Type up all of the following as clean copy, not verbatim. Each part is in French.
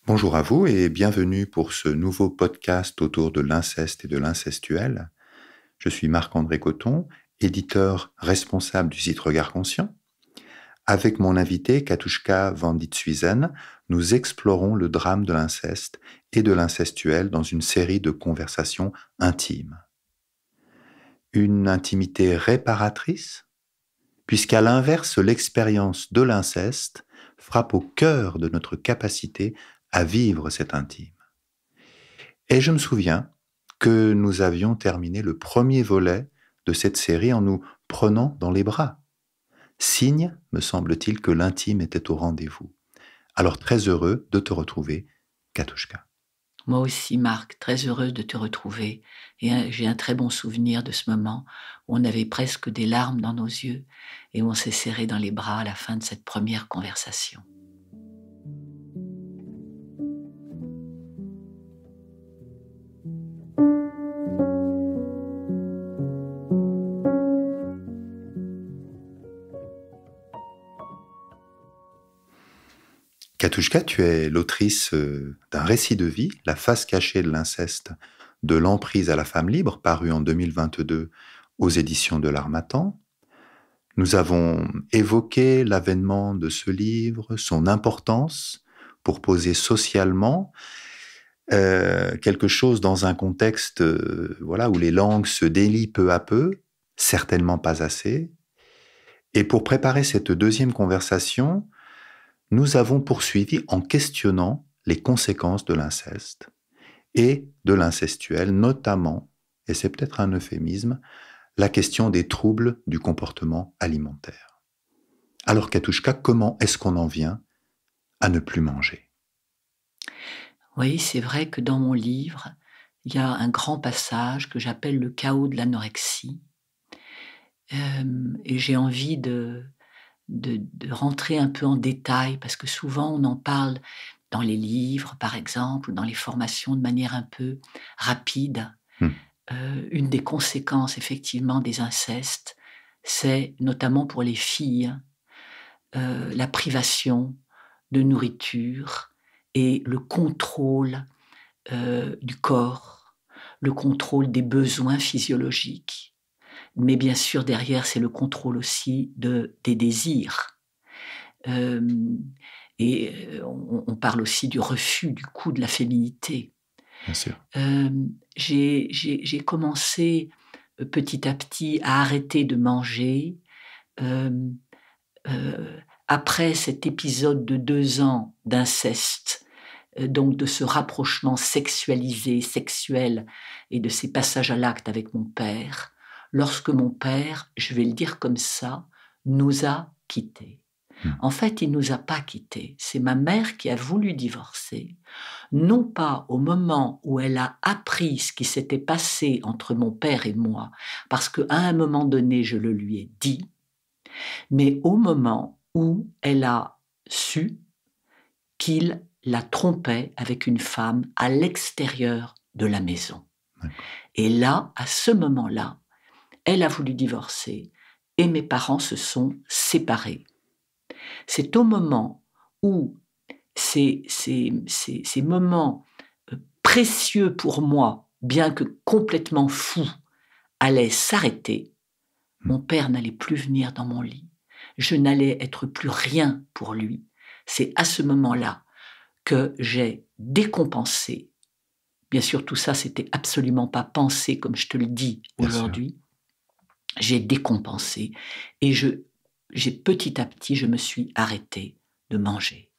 Bonjour à vous et bienvenue pour ce nouveau podcast autour de l'inceste et de l'incestuel. Je suis Marc-André Coton, éditeur responsable du site Regard Conscient. Avec mon invité Katushka Van Ditsuizen, nous explorons le drame de l'inceste et de l'incestuel dans une série de conversations intimes. Une intimité réparatrice, puisqu'à l'inverse, l'expérience de l'inceste frappe au cœur de notre capacité à vivre cet intime. Et je me souviens que nous avions terminé le premier volet de cette série en nous prenant dans les bras. Signe, me semble-t-il, que l'intime était au rendez-vous. Alors très heureux de te retrouver, Katushka. Moi aussi, Marc, très heureuse de te retrouver. Et j'ai un très bon souvenir de ce moment où on avait presque des larmes dans nos yeux et où on s'est serré dans les bras à la fin de cette première conversation. Katushka, tu es l'autrice d'un récit de vie, La face cachée de l'inceste, de l'emprise à la femme libre, paru en 2022 aux éditions de l'Harmattan. Nous avons évoqué l'avènement de ce livre, son importance pour poser socialement quelque chose dans un contexte où les langues se délient peu à peu, certainement pas assez. Et pour préparer cette deuxième conversation, nous avons poursuivi en questionnant les conséquences de l'inceste et de l'incestuel, notamment, et c'est peut-être un euphémisme, la question des troubles du comportement alimentaire. Alors Katushka, comment est-ce qu'on en vient à ne plus manger ? Oui, c'est vrai que dans mon livre, il y a un grand passage que j'appelle le chaos de l'anorexie. Et j'ai envie de rentrer un peu en détail parce que souvent on en parle dans les livres, par exemple, ou dans les formations de manière un peu rapide. Une des conséquences, effectivement, des incestes, c'est notamment pour les filles, la privation de nourriture et le contrôle du corps, le contrôle des besoins physiologiques. Mais bien sûr, derrière, c'est le contrôle aussi des désirs. On parle aussi du refus, du coup, de la féminité. Bien sûr. J'ai commencé petit à petit à arrêter de manger après cet épisode de 2 ans d'inceste, donc de ce rapprochement sexualisé, sexuel et de ces passages à l'acte avec mon père, lorsque mon père, je vais le dire comme ça, nous a quittés. En fait, il ne nous a pas quittés. C'est ma mère qui a voulu divorcer, non pas au moment où elle a appris ce qui s'était passé entre mon père et moi, parce qu'à un moment donné, je le lui ai dit, mais au moment où elle a su qu'il la trompait avec une femme à l'extérieur de la maison. D'accord. Et là, à ce moment-là, elle a voulu divorcer et mes parents se sont séparés. C'est au moment où ces moments précieux pour moi, bien que complètement fous, allaient s'arrêter. Mon père n'allait plus venir dans mon lit. Je n'allais être plus rien pour lui. C'est à ce moment-là que j'ai décompensé. Bien sûr, tout ça, c'était absolument pas pensé comme je te le dis aujourd'hui. J'ai décompensé et j'ai petit à petit, je me suis arrêtée de manger.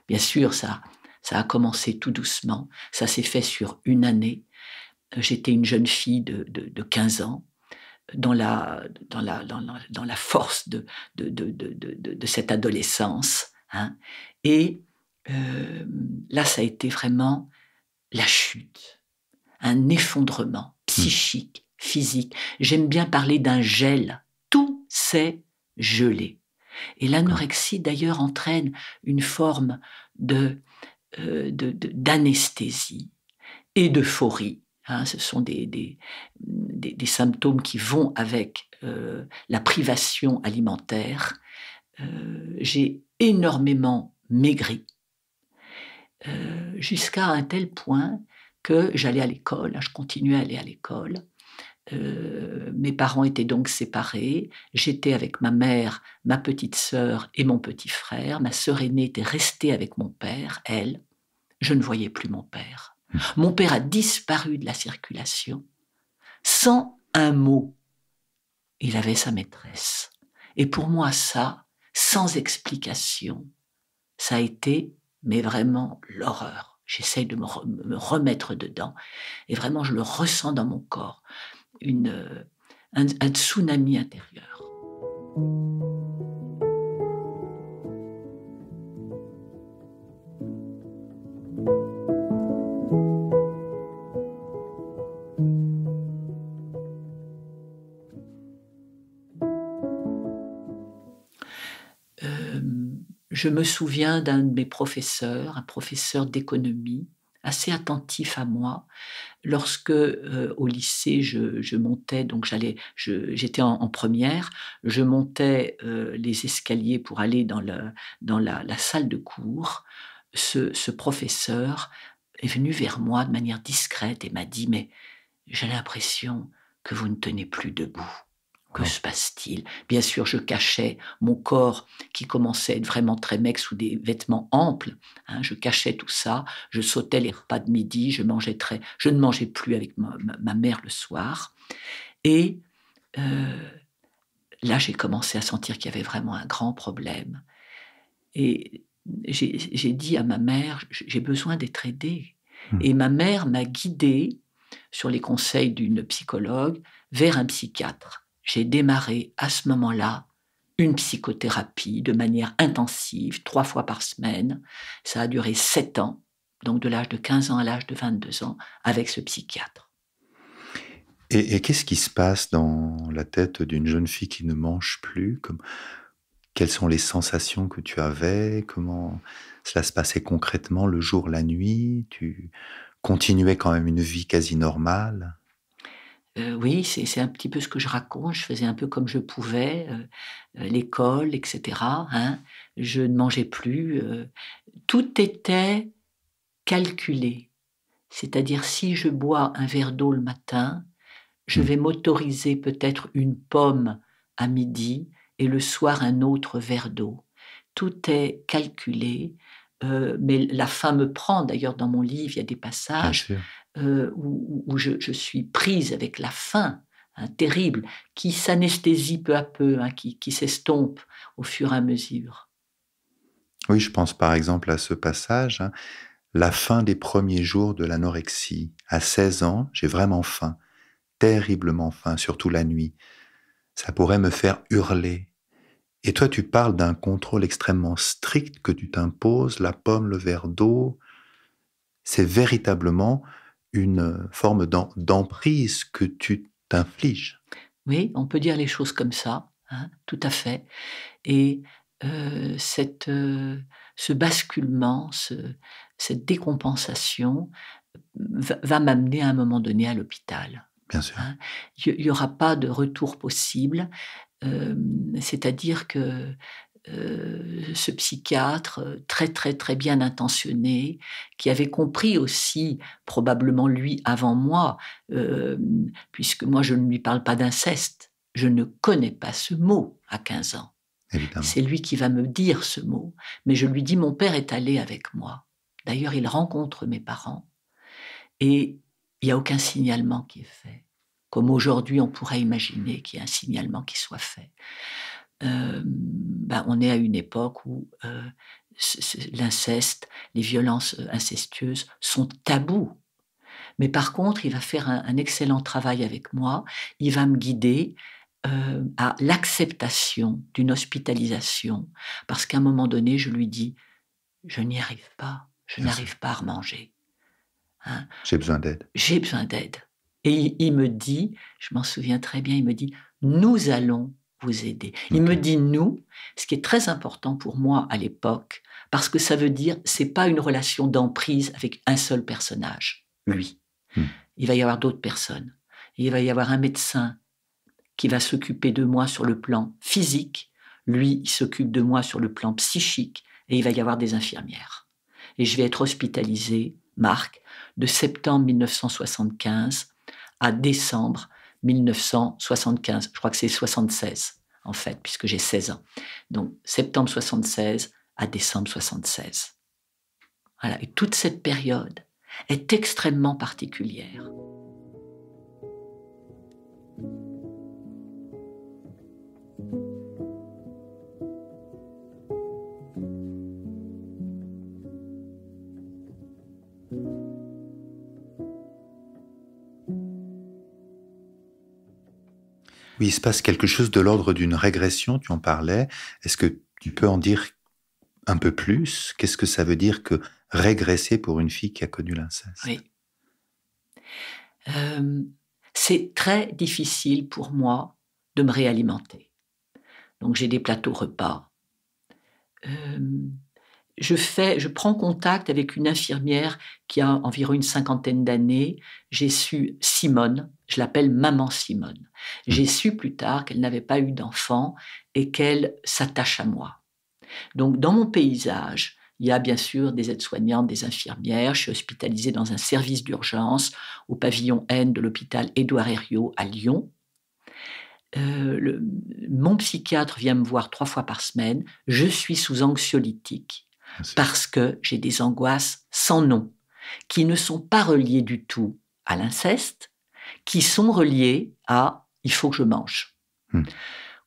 Bien sûr, ça a commencé tout doucement. Ça s'est fait sur une année. J'étais une jeune fille de 15 ans. Dans la force de cette adolescence. Hein. Et là, ça a été vraiment la chute, un effondrement psychique, physique. J'aime bien parler d'un gel. Tout s'est gelé. Et l'anorexie, d'ailleurs, entraîne une forme d'anesthésie et d'euphorie. Hein, ce sont des symptômes qui vont avec la privation alimentaire. J'ai énormément maigri. jusqu'à un tel point que j'allais à l'école, je continuais à aller à l'école. Mes parents étaient donc séparés. J'étais avec ma mère, ma petite sœur et mon petit frère. Ma sœur aînée était restée avec mon père, elle. Je ne voyais plus mon père. Mon père a disparu de la circulation sans un mot. Il avait sa maîtresse. Et pour moi, ça, sans explication, ça a été, mais vraiment, l'horreur. J'essaye de me remettre dedans. Et vraiment, je le ressens dans mon corps. Un tsunami intérieur. Je me souviens d'un de mes professeurs, un professeur d'économie, assez attentif à moi. Lorsque au lycée je montais, donc j'étais en première, je montais les escaliers pour aller dans la salle de cours. Ce professeur est venu vers moi de manière discrète et m'a dit: mais j'ai l'impression que vous ne tenez plus debout. Que se passe-t-il? Bien sûr, je cachais mon corps qui commençait à être vraiment très maigre sous des vêtements amples. Je cachais tout ça. Je sautais les repas de midi. Je ne mangeais plus avec ma mère le soir. Et là, j'ai commencé à sentir qu'il y avait vraiment un grand problème. Et j'ai dit à ma mère: j'ai besoin d'être aidée. Et ma mère m'a guidée, sur les conseils d'une psychologue, vers un psychiatre. J'ai démarré à ce moment-là une psychothérapie de manière intensive, 3 fois par semaine. Ça a duré 7 ans, donc de l'âge de 15 ans à l'âge de 22 ans, avec ce psychiatre. Et qu'est-ce qui se passe dans la tête d'une jeune fille qui ne mange plus? Quelles sont les sensations que tu avais? Comment cela se passait concrètement le jour, la nuit? Tu continuais quand même une vie quasi normale? Oui, c'est un petit peu ce que je raconte. Je faisais un peu comme je pouvais, l'école, et cetera, hein. Je ne mangeais plus, tout était calculé. C'est-à-dire, si je bois un verre d'eau le matin, je vais m'autoriser peut-être une pomme à midi et le soir un autre verre d'eau. Tout est calculé, mais la faim me prend. D'ailleurs, dans mon livre, il y a des Bien passages sûr. où je suis prise avec la faim, terrible, qui s'anesthésie peu à peu, qui s'estompe au fur et à mesure. Oui, je pense par exemple à ce passage, la fin des premiers jours de l'anorexie. À 16 ans, j'ai vraiment faim, terriblement faim, surtout la nuit. Ça pourrait me faire hurler. Et toi, tu parles d'un contrôle extrêmement strict que tu t'imposes, la pomme, le verre d'eau. C'est véritablement une forme d'emprise que tu t'infliges. Oui, on peut dire les choses comme ça, tout à fait. Et ce basculement, cette décompensation va m'amener à un moment donné à l'hôpital. Bien sûr. Il y aura pas de retour possible. C'est-à-dire que ce psychiatre, très, très, très bien intentionné, qui avait compris aussi, probablement lui avant moi, puisque moi je ne lui parle pas d'inceste, je ne connais pas ce mot à 15 ans. Évidemment. C'est lui qui va me dire ce mot. Mais je lui dis: mon père est allé avec moi. D'ailleurs, il rencontre mes parents et il n'y a aucun signalement qui est fait. Comme aujourd'hui, on pourrait imaginer qu'il y ait un signalement qui soit fait. On est à une époque où l'inceste, les violences incestueuses sont tabous. Mais par contre, il va faire un excellent travail avec moi. Il va me guider à l'acceptation d'une hospitalisation, parce qu'à un moment donné, je lui dis: je n'y arrive pas, je n'arrive pas à remanger. J'ai besoin d'aide. J'ai besoin d'aide. Et il me dit, je m'en souviens très bien, il me dit: nous allons vous aider. Il me dit nous, ce qui est très important pour moi à l'époque, parce que ça veut dire c'est pas une relation d'emprise avec un seul personnage, lui. Il va y avoir d'autres personnes. Il va y avoir un médecin qui va s'occuper de moi sur le plan physique, lui, il s'occupe de moi sur le plan psychique, et il va y avoir des infirmières. et je vais être hospitalisée, Marc, de septembre 1975 à décembre 1975. Je crois que c'est 76, en fait, puisque j'ai 16 ans. Donc, septembre 76 à décembre 76. Voilà. Et toute cette période est extrêmement particulière. Oui, il se passe quelque chose de l'ordre d'une régression, tu en parlais. Est-ce que tu peux en dire un peu plus? Qu'est-ce que ça veut dire que régresser pour une fille qui a connu l'inceste? Oui. C'est très difficile pour moi de me réalimenter. Donc j'ai des plateaux repas. Je prends contact avec une infirmière qui a environ une 50aine d'années. J'ai su Simone, je l'appelle Maman Simone. J'ai su plus tard qu'elle n'avait pas eu d'enfant et qu'elle s'attache à moi. Donc dans mon paysage, il y a bien sûr des aides-soignantes, des infirmières. Je suis hospitalisée dans un service d'urgence au pavillon N de l'hôpital Édouard Herriot à Lyon. Mon psychiatre vient me voir 3 fois par semaine. Je suis sous anxiolytique parce que j'ai des angoisses sans nom, qui ne sont pas reliées du tout à l'inceste, qui sont reliées à « il faut que je mange ».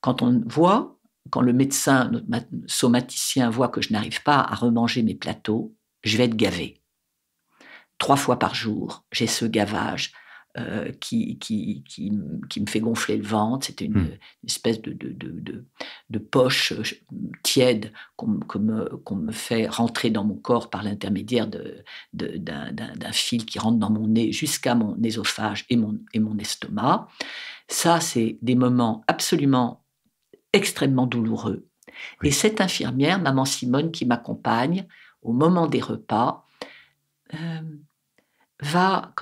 Quand le médecin, notre somaticien voit que je n'arrive pas à remanger mes plateaux, je vais être gavée. 3 fois par jour, j'ai ce gavage qui me fait gonfler le ventre. C'était une espèce de poche tiède qu'on me fait rentrer dans mon corps par l'intermédiaire d'un fil qui rentre dans mon nez jusqu'à mon œsophage et mon estomac. Ça, c'est des moments absolument extrêmement douloureux. Oui. Et cette infirmière, Maman Simone, qui m'accompagne au moment des repas, va,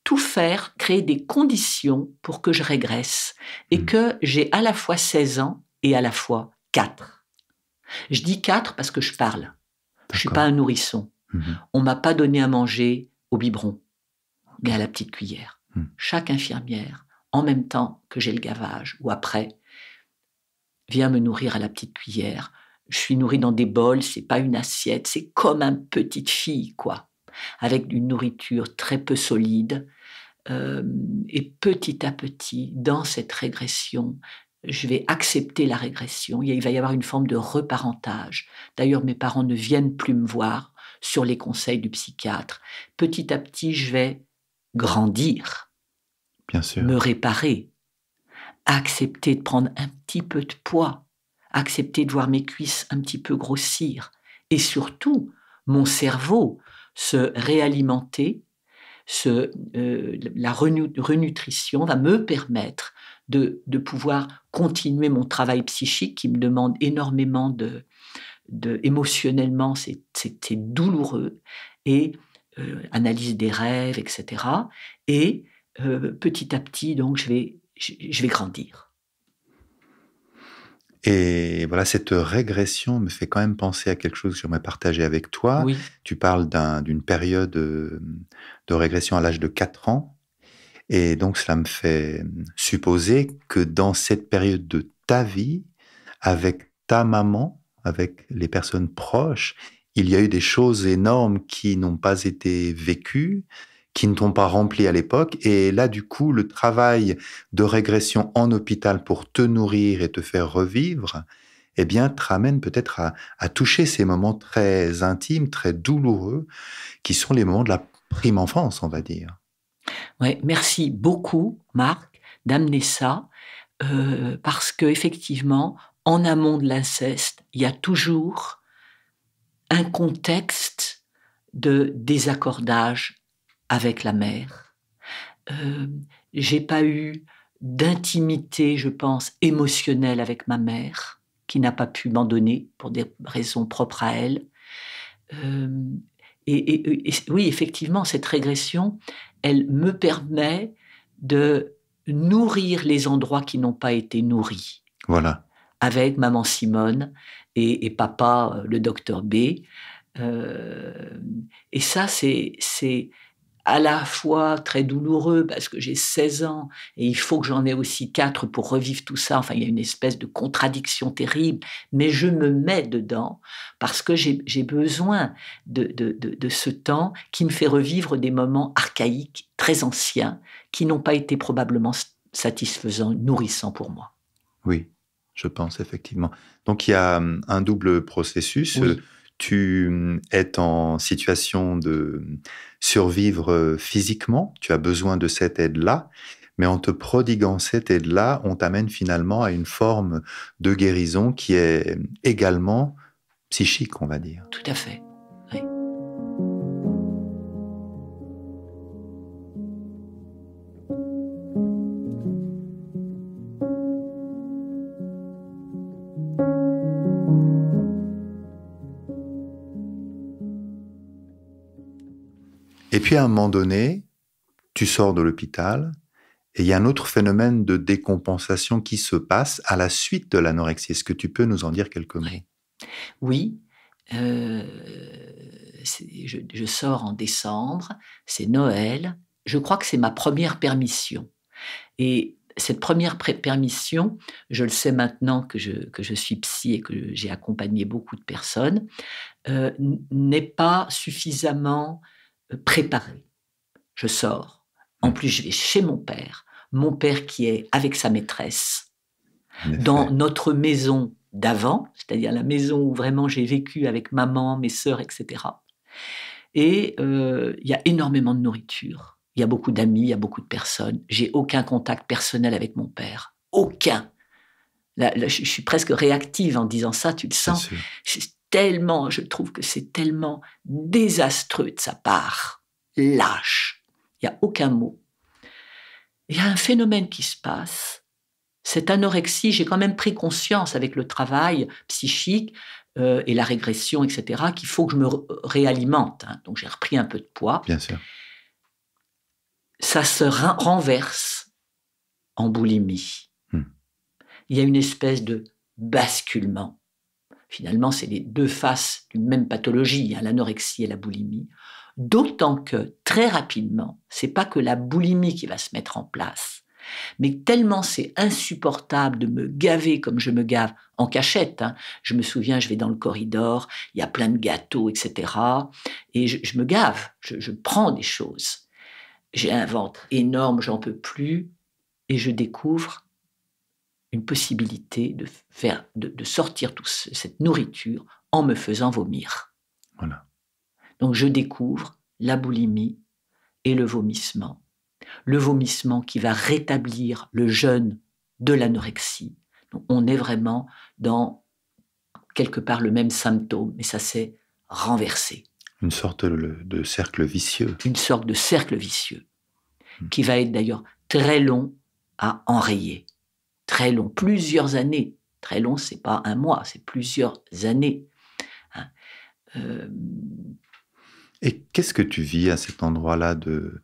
tout faire, créer des conditions pour que je régresse et que j'ai à la fois 16 ans et à la fois 4. Je dis 4 parce que je parle. D'accord. Je ne suis pas un nourrisson. On ne m'a pas donné à manger au biberon, mais à la petite cuillère. Chaque infirmière, en même temps que j'ai le gavage ou après, vient me nourrir à la petite cuillère. Je suis nourrie dans des bols, c'est pas une assiette, c'est comme une petite fille, quoi, avec une nourriture très peu solide. Et petit à petit, dans cette régression, je vais accepter la régression. Il va y avoir une forme de reparentage. D'ailleurs, mes parents ne viennent plus me voir sur les conseils du psychiatre. Petit à petit, je vais grandir, bien sûr, me réparer, accepter de prendre un petit peu de poids, accepter de voir mes cuisses un petit peu grossir, et surtout, mon cerveau se réalimenter, la renutrition va me permettre de pouvoir continuer mon travail psychique qui me demande énormément émotionnellement, c'est douloureux, et analyse des rêves, etc. Et petit à petit, donc, je vais grandir. Et voilà, cette régression me fait quand même penser à quelque chose que j'aimerais partager avec toi. Oui. Tu parles d'une période de régression à l'âge de 4 ans. Et donc, cela me fait supposer que dans cette période de ta vie, avec ta maman, avec les personnes proches, il y a eu des choses énormes qui n'ont pas été vécues, qui ne t'ont pas rempli à l'époque. Et là, du coup, le travail de régression en hôpital pour te nourrir et te faire revivre, eh bien, te ramène peut-être à toucher ces moments très intimes, très douloureux, qui sont les moments de la prime enfance, on va dire. Ouais, merci beaucoup, Marc, d'amener ça, parce qu'effectivement, en amont de l'inceste, il y a toujours un contexte de désaccordage avec la mère. J'ai pas eu d'intimité, je pense, émotionnelle avec ma mère, qui n'a pas pu m'en donner pour des raisons propres à elle. Et oui, effectivement, cette régression, elle me permet de nourrir les endroits qui n'ont pas été nourris. Voilà. Avec maman Simone et papa, le docteur B. Et ça, c'est à la fois très douloureux parce que j'ai 16 ans et il faut que j'en ai aussi 4 pour revivre tout ça. Enfin, il y a une espèce de contradiction terrible, mais je me mets dedans parce que j'ai besoin de ce temps qui me fait revivre des moments archaïques, très anciens, qui n'ont pas été probablement satisfaisants, nourrissants pour moi. Oui, je pense effectivement. Donc il y a un double processus. Oui. Tu es en situation de survivre physiquement, tu as besoin de cette aide-là, mais en te prodiguant cette aide-là, on t'amène finalement à une forme de guérison qui est également psychique, on va dire. Tout à fait, oui. Et puis à un moment donné, tu sors de l'hôpital et il y a un autre phénomène de décompensation qui se passe à la suite de l'anorexie. Est-ce que tu peux nous en dire quelques mots? Oui, je sors en décembre, c'est Noël. Je crois que c'est ma première permission. Et cette première permission, je le sais maintenant que je suis psy et que j'ai accompagné beaucoup de personnes, n'est pas suffisamment préparée. Je sors. En plus, je vais chez mon père qui est avec sa maîtresse, dans notre maison d'avant, c'est-à-dire la maison où vraiment j'ai vécu avec maman, mes sœurs, etc. Et il y a énormément de nourriture. Il y a beaucoup d'amis, il y a beaucoup de personnes. J'ai aucun contact personnel avec mon père. Aucun. Là, je suis presque réactive en disant ça, tu le sens. Je trouve que c'est tellement désastreux de sa part. Lâche. Il n'y a aucun mot. Il y a un phénomène qui se passe. Cette anorexie, j'ai quand même pris conscience avec le travail psychique et la régression, etc., qu'il faut que je me réalimente. Hein. Donc j'ai repris un peu de poids. Bien sûr. Ça se renverse en boulimie. Il y a une espèce de basculement. Finalement, c'est les deux faces d'une même pathologie, hein, l'anorexie et la boulimie. D'autant que, très rapidement, c'est pas que la boulimie qui va se mettre en place, mais tellement c'est insupportable de me gaver comme je me gave en cachette. Hein. Je me souviens, je vais dans le corridor, il y a plein de gâteaux, etc. Et je me gave, je prends des choses. J'ai un ventre énorme, j'en peux plus, et je découvre une possibilité de sortir toute cette nourriture en me faisant vomir. Voilà. Donc je découvre la boulimie et le vomissement. Le vomissement qui va rétablir le jeûne de l'anorexie. Donc on est vraiment dans quelque part le même symptôme, mais ça s'est renversé. Une sorte de cercle vicieux. Une sorte de cercle vicieux, qui va être d'ailleurs très long à enrayer. Très long, plusieurs années. Très long, c'est pas un mois, c'est plusieurs années. Hein. Et qu'est-ce que tu vis à cet endroit-là de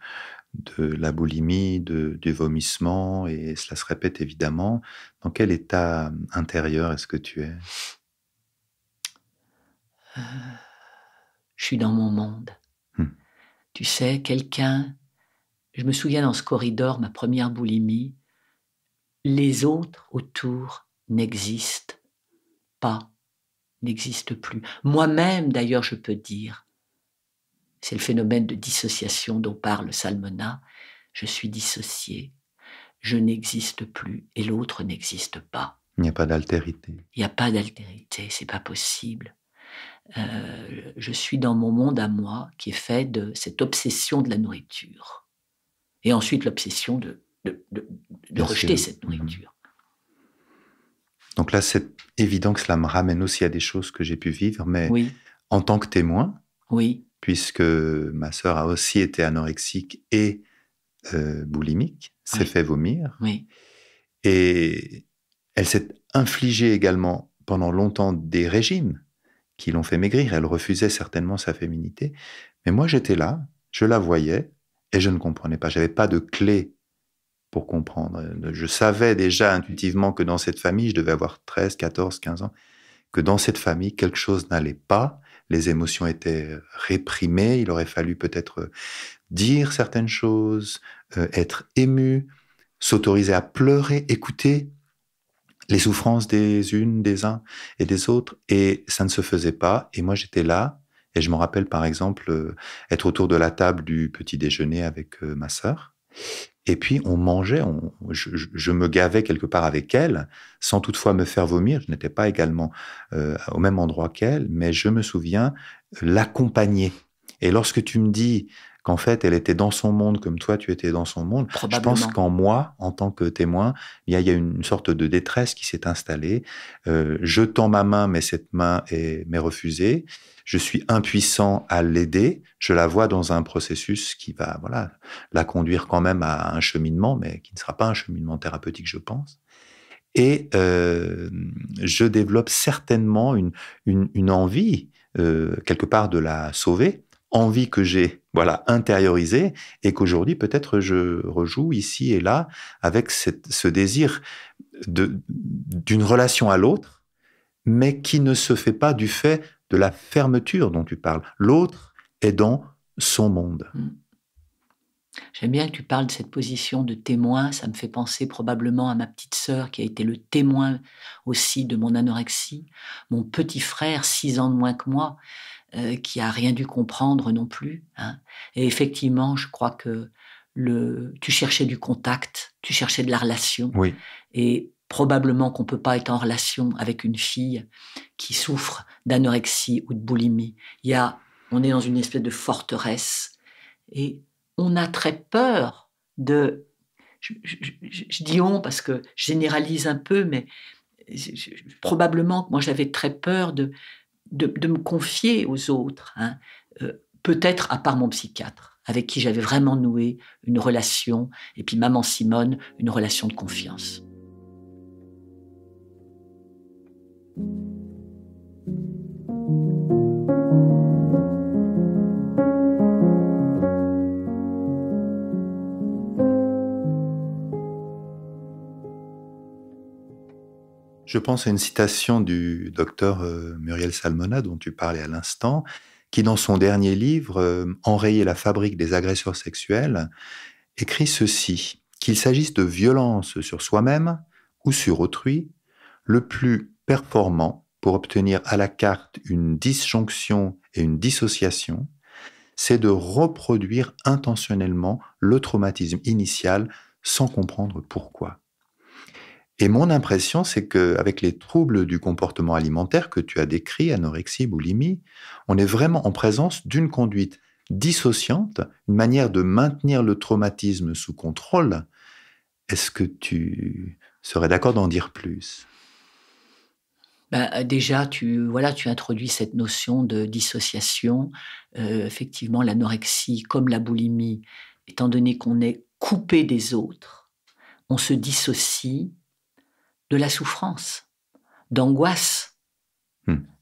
la boulimie, du vomissement, et cela se répète évidemment. Dans quel état intérieur est-ce que tu es? Je suis dans mon monde. Tu sais, je me souviens dans ce corridor, ma première boulimie, les autres autour n'existent pas, n'existent plus. Moi-même, d'ailleurs, je peux dire, c'est le phénomène de dissociation dont parle Salmona, je suis dissocié, je n'existe plus et l'autre n'existe pas. Il n'y a pas d'altérité. Il n'y a pas d'altérité, c'est pas possible. Je suis dans mon monde à moi qui est fait de cette obsession de la nourriture. Et ensuite l'obsession de rejeter cette nourriture. Donc là, c'est évident que cela me ramène aussi à des choses que j'ai pu vivre, mais oui. En tant que témoin, oui. Puisque ma sœur a aussi été anorexique et boulimique, s'est fait vomir. Oui. Et elle s'est infligée également pendant longtemps des régimes qui l'ont fait maigrir. Elle refusait certainement sa féminité. Mais moi, j'étais là, je la voyais et je ne comprenais pas. Je n'avais pas de clé pour comprendre. Je savais déjà intuitivement que dans cette famille, je devais avoir 13, 14, 15 ans, que dans cette famille, quelque chose n'allait pas, les émotions étaient réprimées, il aurait fallu peut-être dire certaines choses, être ému, s'autoriser à pleurer, écouter les souffrances des unes, des uns et des autres, et ça ne se faisait pas. Et moi, j'étais là, et je me rappelle par exemple être autour de la table du petit déjeuner avec ma sœur, et puis on mangeait, je me gavais quelque part avec elle, sans toutefois me faire vomir. Je n'étais pas également au même endroit qu'elle, mais je me souviens l'accompagner. Et lorsque tu me dis qu'en fait elle était dans son monde comme toi tu étais dans son monde, je pense Probablement. qu'en moi, en tant que témoin, il y a une sorte de détresse qui s'est installée. Je tends ma main, mais cette main m'est refusée. Je suis impuissant à l'aider. Je la vois dans un processus qui va, voilà, la conduire quand même à un cheminement, mais qui ne sera pas un cheminement thérapeutique, je pense. Et je développe certainement une envie, quelque part, de la sauver, envie que j'ai, voilà, intériorisée, et qu'aujourd'hui, peut-être, je rejoue ici et là avec ce désir d'une relation à l'autre, mais qui ne se fait pas du fait de la fermeture dont tu parles. L'autre est dans son monde. Mm. J'aime bien que tu parles de cette position de témoin. Ça me fait penser probablement à ma petite sœur qui a été le témoin aussi de mon anorexie. Mon petit frère, 6 ans de moins que moi, qui a rien dû comprendre non plus. Hein. Et effectivement, je crois que tu cherchais du contact, tu cherchais de la relation. Oui. Et probablement qu'on ne peut pas être en relation avec une fille qui souffre d'anorexie ou de boulimie. On est dans une espèce de forteresse et on a très peur de... Je dis on parce que je généralise un peu, mais probablement que moi j'avais très peur de me confier aux autres. Hein. Peut-être à part mon psychiatre, avec qui j'avais vraiment noué une relation, et puis maman Simone, une relation de confiance. Je pense à une citation du docteur Muriel Salmona, dont tu parlais à l'instant, qui, dans son dernier livre, Enrayer la fabrique des agresseurs sexuels, écrit ceci: qu'il s'agisse de violence sur soi-même ou sur autrui, le plus performant pour obtenir à la carte une disjonction et une dissociation, c'est de reproduire intentionnellement le traumatisme initial sans comprendre pourquoi. Et mon impression, c'est qu'avec les troubles du comportement alimentaire que tu as décrits, anorexie, boulimie, on est vraiment en présence d'une conduite dissociante, une manière de maintenir le traumatisme sous contrôle. Est-ce que tu serais d'accord d'en dire plus? Déjà, tu introduis cette notion de dissociation. Effectivement, l'anorexie, comme la boulimie, étant donné qu'on est coupé des autres, on se dissocie de la souffrance, d'angoisse,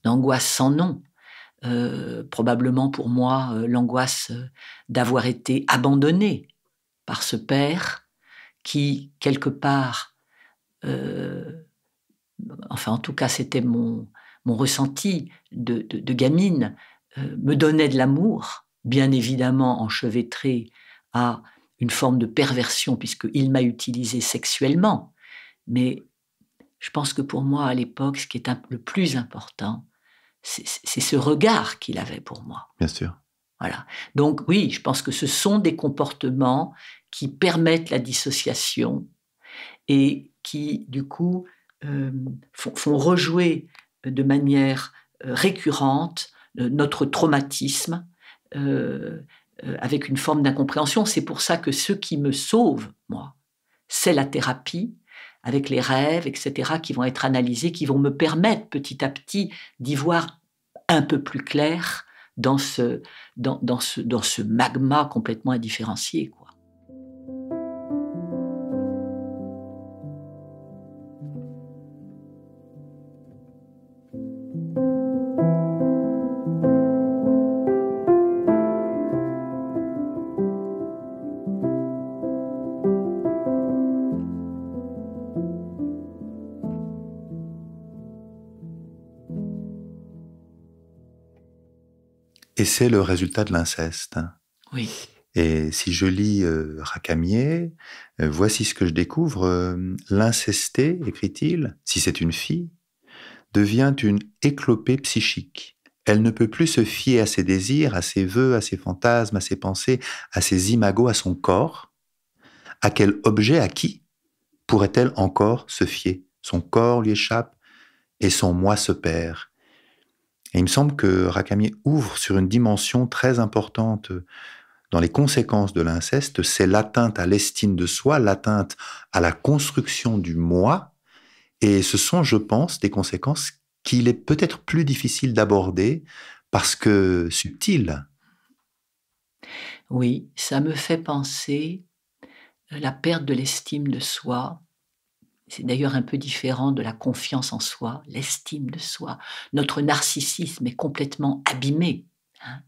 d'angoisse sans nom. Probablement pour moi, l'angoisse d'avoir été abandonné par ce père qui, quelque part, enfin en tout cas c'était mon ressenti de gamine, me donnait de l'amour, bien évidemment enchevêtré à une forme de perversion puisqu'il m'a utilisée sexuellement. Mais je pense que pour moi à l'époque, ce qui est le plus important, c'est ce regard qu'il avait pour moi. Bien sûr. Voilà. Donc oui, je pense que ce sont des comportements qui permettent la dissociation et qui, du coup, font rejouer de manière récurrente notre traumatisme avec une forme d'incompréhension. C'est pour ça que ce qui me sauve, moi, c'est la thérapie, avec les rêves, etc., qui vont être analysés, qui vont me permettre petit à petit d'y voir un peu plus clair dans ce magma complètement indifférencié, quoi. Et c'est le résultat de l'inceste. Oui. Et si je lis Racamier, voici ce que je découvre. L'incestée, écrit-il, si c'est une fille, devient une éclopée psychique. Elle ne peut plus se fier à ses désirs, à ses vœux, à ses fantasmes, à ses pensées, à ses imagos, à son corps. À quel objet, à qui pourrait-elle encore se fier? Son corps lui échappe et son moi se perd. Et il me semble que Racamier ouvre sur une dimension très importante dans les conséquences de l'inceste, c'est l'atteinte à l'estime de soi, l'atteinte à la construction du moi, et ce sont, je pense, des conséquences qu'il est peut-être plus difficile d'aborder parce que subtiles. Oui, ça me fait penser la perte de l'estime de soi. C'est d'ailleurs un peu différent de la confiance en soi, l'estime de soi. Notre narcissisme est complètement abîmé. Hein.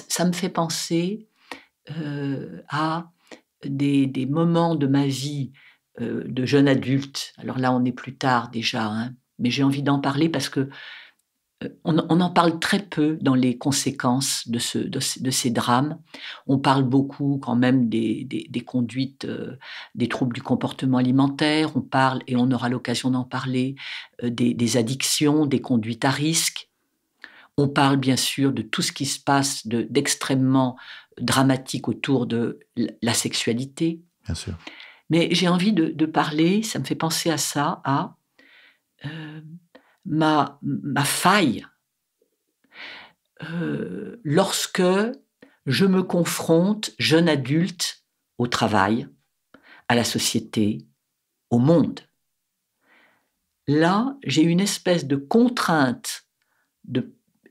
Ça me fait penser à des moments de ma vie de jeune adulte. Alors là, on est plus tard déjà, hein, mais j'ai envie d'en parler parce que on en parle très peu dans les conséquences de ces drames. On parle beaucoup quand même des conduites, des troubles du comportement alimentaire. On parle, et on aura l'occasion d'en parler, des addictions, des conduites à risque. On parle bien sûr de tout ce qui se passe d'extrêmement dramatique autour de la sexualité. Bien sûr. Mais j'ai envie de parler, ça me fait penser à ça, à euh, ma faille lorsque je me confronte, jeune adulte, au travail, à la société, au monde. Là, j'ai une espèce de contrainte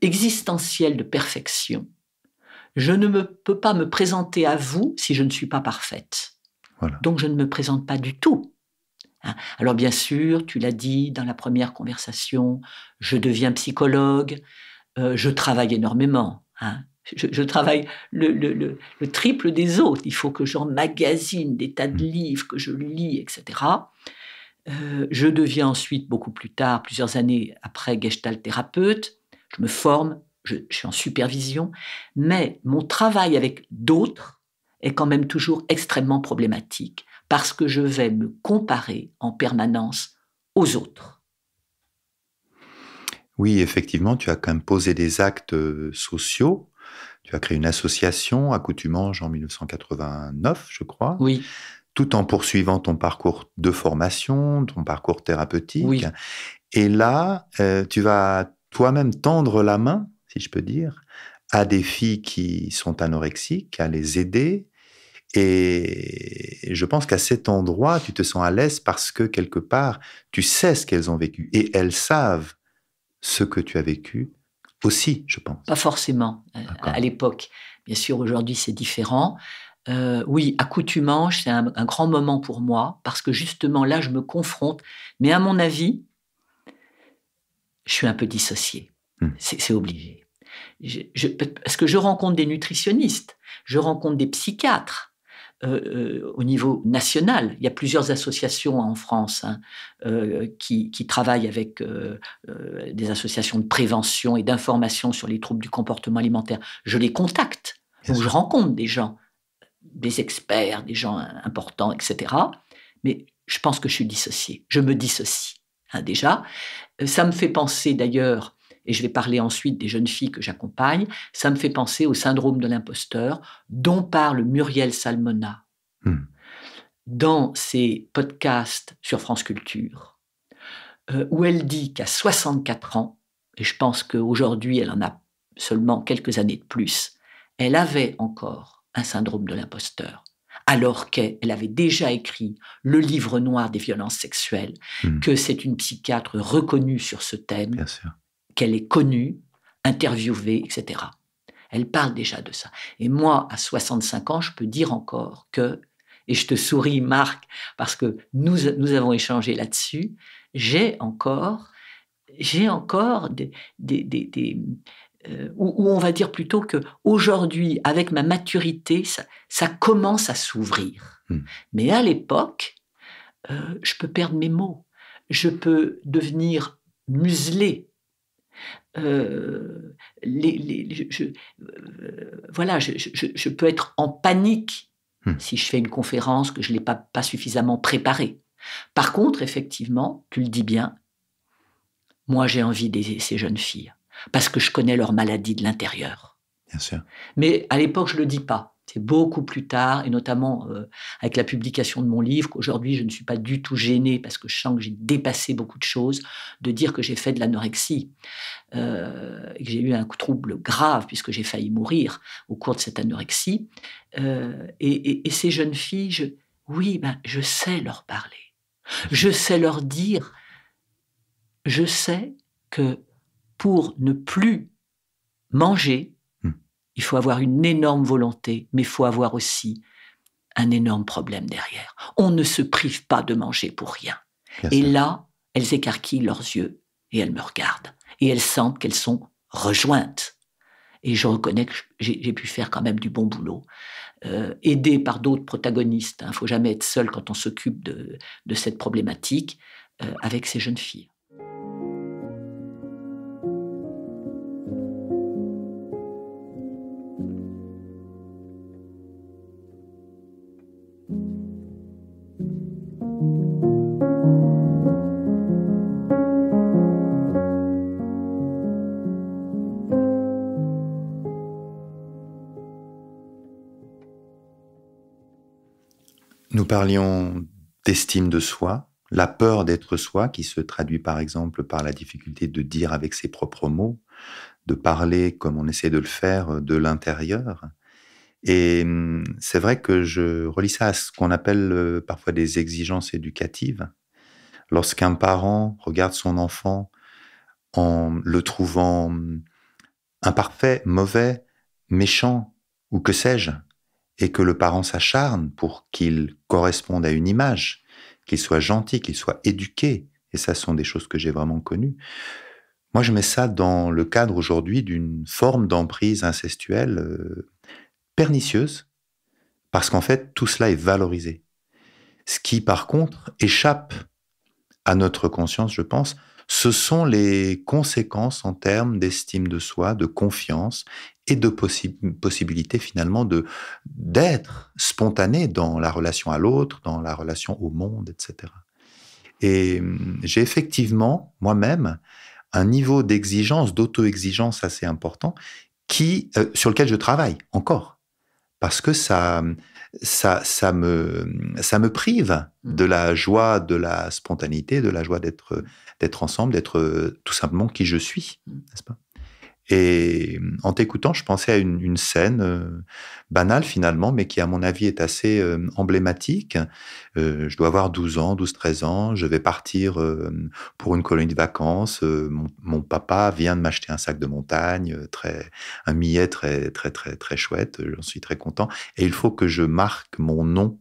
existentielle de perfection. Je ne peux pas me présenter à vous si je ne suis pas parfaite. Voilà. Donc, je ne me présente pas du tout. Alors, bien sûr, tu l'as dit dans la première conversation, je deviens psychologue, je travaille énormément. Je travaille le triple des autres. Il faut que j'emmagasine des tas de livres, que je lis, etc. Je deviens ensuite, beaucoup plus tard, plusieurs années après, gestalt thérapeute. Je me forme, je suis en supervision. Mais mon travail avec d'autres est quand même toujours extrêmement problématique parce que je vais me comparer en permanence aux autres. Oui, effectivement, tu as quand même posé des actes sociaux. Tu as créé une association, Accoutumange, en 1989, je crois. Oui. Tout en poursuivant ton parcours de formation, ton parcours thérapeutique. Oui. Et là, tu vas toi-même tendre la main, si je peux dire, à des filles qui sont anorexiques, à les aider. Et je pense qu'à cet endroit, tu te sens à l'aise parce que quelque part, tu sais ce qu'elles ont vécu. Et elles savent ce que tu as vécu aussi, je pense. Pas forcément à l'époque. Bien sûr, aujourd'hui, c'est différent. Oui, Accoutumange, c'est un grand moment pour moi parce que justement, là, je me confronte. Mais à mon avis, je suis un peu dissociée. C'est obligé. Parce que je rencontre des nutritionnistes, je rencontre des psychiatres au niveau national. Il y a plusieurs associations en France qui travaillent avec des associations de prévention et d'information sur les troubles du comportement alimentaire. Je les contacte. Donc je rencontre des gens, des experts, des gens importants, etc. Mais je pense que je suis dissociée. Je me dissocie, déjà. Ça me fait penser d'ailleurs, et je vais parler ensuite des jeunes filles que j'accompagne, ça me fait penser au syndrome de l'imposteur dont parle Muriel Salmona dans ses podcasts sur France Culture, où elle dit qu'à 64 ans, et je pense qu'aujourd'hui elle en a seulement quelques années de plus, elle avait encore un syndrome de l'imposteur, alors qu'elle avait déjà écrit le livre noir des violences sexuelles, que c'est une psychiatre reconnue sur ce thème, Bien sûr. qu'elle est connue, interviewée, etc. Elle parle déjà de ça. Et moi, à 65 ans, je peux dire encore que, et je te souris, Marc, parce que nous avons échangé là-dessus, j'ai encore où on va dire plutôt qu'aujourd'hui, avec ma maturité, ça commence à s'ouvrir. Mais à l'époque, je peux perdre mes mots, je peux devenir muselée. Voilà, je peux être en panique Mmh. si je fais une conférence que je ne l'ai pas suffisamment préparée. Par contre, effectivement, tu le dis bien, moi j'ai envie d'aider ces jeunes filles parce que je connais leur maladie de l'intérieur. Bien sûr. Mais à l'époque, je ne le dis pas. C'est beaucoup plus tard, et notamment avec la publication de mon livre, qu'aujourd'hui, je ne suis pas du tout gênée parce que je sens que j'ai dépassé beaucoup de choses, de dire que j'ai fait de l'anorexie, et que j'ai eu un trouble grave puisque j'ai failli mourir au cours de cette anorexie. Et ces jeunes filles, je sais leur parler. Je sais leur dire, je sais que pour ne plus manger, il faut avoir une énorme volonté, mais il faut avoir aussi un énorme problème derrière. On ne se prive pas de manger pour rien. Bien Et sûr. là, elles écarquillent leurs yeux et elles me regardent. Et elles sentent qu'elles sont rejointes. Et je reconnais que j'ai pu faire quand même du bon boulot. Aidée par d'autres protagonistes. Il ne faut jamais être seul quand on s'occupe de cette problématique avec ces jeunes filles. Nous parlions d'estime de soi, la peur d'être soi qui se traduit par exemple par la difficulté de dire avec ses propres mots, de parler comme on essaie de le faire de l'intérieur. Et c'est vrai que je relie ça à ce qu'on appelle parfois des exigences éducatives. Lorsqu'un parent regarde son enfant en le trouvant imparfait, mauvais, méchant ou que sais-je, et que le parent s'acharne pour qu'il corresponde à une image, qu'il soit gentil, qu'il soit éduqué, et ça ce sont des choses que j'ai vraiment connues. Moi, je mets ça dans le cadre aujourd'hui d'une forme d'emprise incestuelle pernicieuse, parce qu'en fait, tout cela est valorisé. Ce qui, par contre, échappe à notre conscience, je pense, ce sont les conséquences en termes d'estime de soi, de confiance et de possibilité finalement d'être spontané dans la relation à l'autre, dans la relation au monde, etc. Et j'ai effectivement, moi-même, un niveau d'exigence, d'auto-exigence assez important sur lequel je travaille encore. Parce que ça me prive de la joie, de la spontanéité, de la joie d'être ensemble, d'être tout simplement qui je suis, n'est-ce pas? Et en t'écoutant, je pensais à une scène banale finalement, mais qui à mon avis est assez emblématique. Je dois avoir 12 ans, 12-13 ans, je vais partir pour une colonie de vacances. Mon papa vient de m'acheter un sac de montagne, un millet très, très, très, très chouette, j'en suis très content. Et il faut que je marque mon nom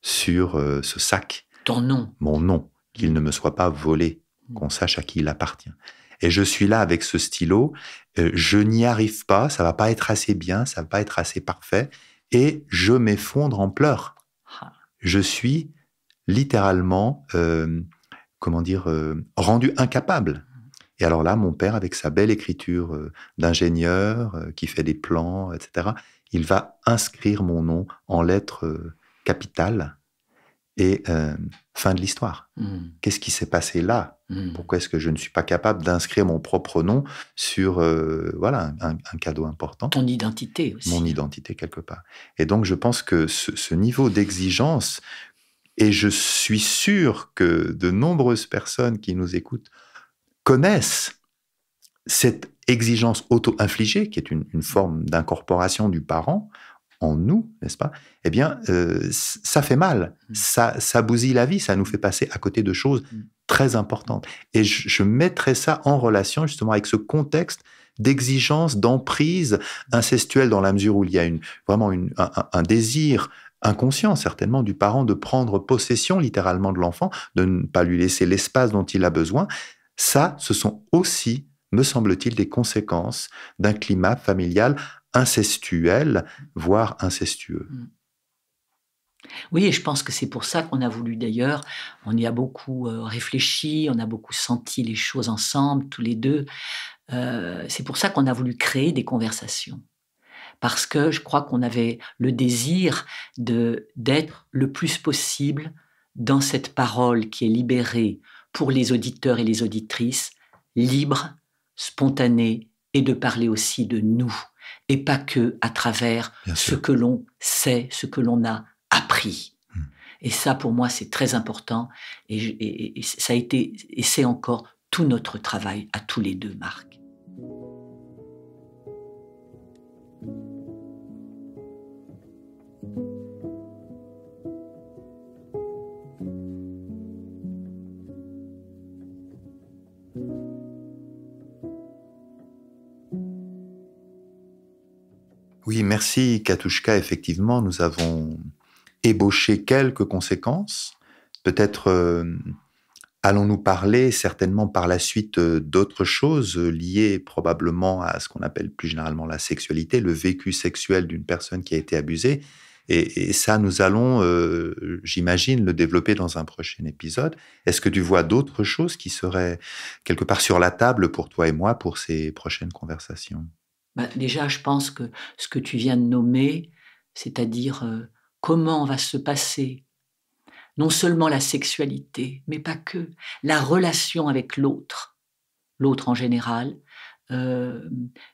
sur ce sac. Ton nom. Mon nom, qu'il ne me soit pas volé, qu'on sache à qui il appartient. Et je suis là avec ce stylo, je n'y arrive pas, ça va pas être assez bien, ça va pas être assez parfait, et je m'effondre en pleurs. Je suis littéralement, rendu incapable. Et alors là, mon père, avec sa belle écriture d'ingénieur, qui fait des plans, etc., il va inscrire mon nom en lettres capitales, et fin de l'histoire. Qu'est-ce qui s'est passé là? Pourquoi est-ce que je ne suis pas capable d'inscrire mon propre nom sur un cadeau important? Ton identité aussi. Mon identité, quelque part. Et donc, je pense que ce niveau d'exigence, et je suis sûr que de nombreuses personnes qui nous écoutent connaissent cette exigence auto-infligée, qui est une forme d'incorporation du parent en nous, n'est-ce pas? Eh bien, ça fait mal, ça bousille la vie, ça nous fait passer à côté de choses très importantes. Et je mettrais ça en relation justement avec ce contexte d'exigence, d'emprise incestuelle, dans la mesure où il y a vraiment un désir inconscient certainement du parent de prendre possession littéralement de l'enfant, de ne pas lui laisser l'espace dont il a besoin. Ça, ce sont aussi, me semble-t-il, des conséquences d'un climat familial incestuel, voire incestueux. Oui, et je pense que c'est pour ça qu'on a voulu d'ailleurs, on y a beaucoup réfléchi, on a beaucoup senti les choses ensemble, tous les deux. C'est pour ça qu'on a voulu créer des conversations. Parce que je crois qu'on avait le désir d'être le plus possible dans cette parole qui est libérée pour les auditeurs et les auditrices, libre, spontanée, et de parler aussi de nous, et pas que à travers Bien ce sûr. que l'on sait, ce que l'on a appris. Mmh. Et ça, pour moi, c'est très important, et ça a été, et c'est encore tout notre travail à tous les deux, Marc. Oui, merci Katushka. Effectivement, nous avons ébauché quelques conséquences. Peut-être allons-nous parler certainement par la suite d'autres choses liées probablement à ce qu'on appelle plus généralement la sexualité, le vécu sexuel d'une personne qui a été abusée. Et ça, nous allons, j'imagine, le développer dans un prochain épisode. Est-ce que tu vois d'autres choses qui seraient quelque part sur la table pour toi et moi pour ces prochaines conversations? Bah, déjà, je pense que ce que tu viens de nommer, c'est-à-dire comment va se passer non seulement la sexualité, mais pas que, la relation avec l'autre, l'autre en général, euh,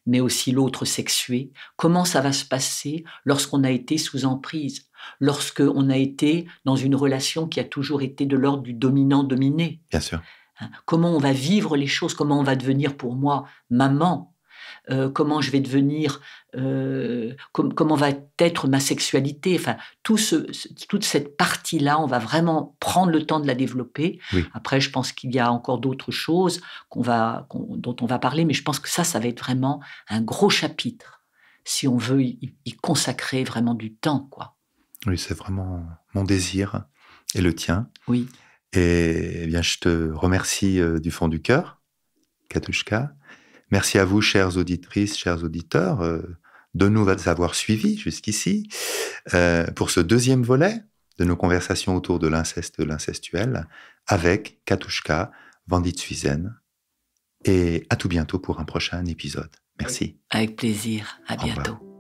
mais aussi l'autre sexué, comment ça va se passer lorsqu'on a été sous emprise, lorsqu'on a été dans une relation qui a toujours été de l'ordre du dominant-dominé. Bien sûr. Comment on va vivre les choses, comment on va devenir pour moi maman, comment je vais devenir, comment va être ma sexualité. Enfin, toute cette partie-là, on va vraiment prendre le temps de la développer. Oui. Après, je pense qu'il y a encore d'autres choses dont on va parler, mais je pense que ça va être vraiment un gros chapitre, si on veut y consacrer vraiment du temps, quoi. Oui, c'est vraiment mon désir et le tien. Oui. Et eh bien, je te remercie du fond du cœur, Katushka. Merci à vous, chères auditrices, chers auditeurs, de nous avoir suivis jusqu'ici pour ce deuxième volet de nos conversations autour de l'inceste et de l'incestuel avec Katushka Vanditsuizen. Et à tout bientôt pour un prochain épisode. Merci. Avec plaisir. À Au revoir. bientôt.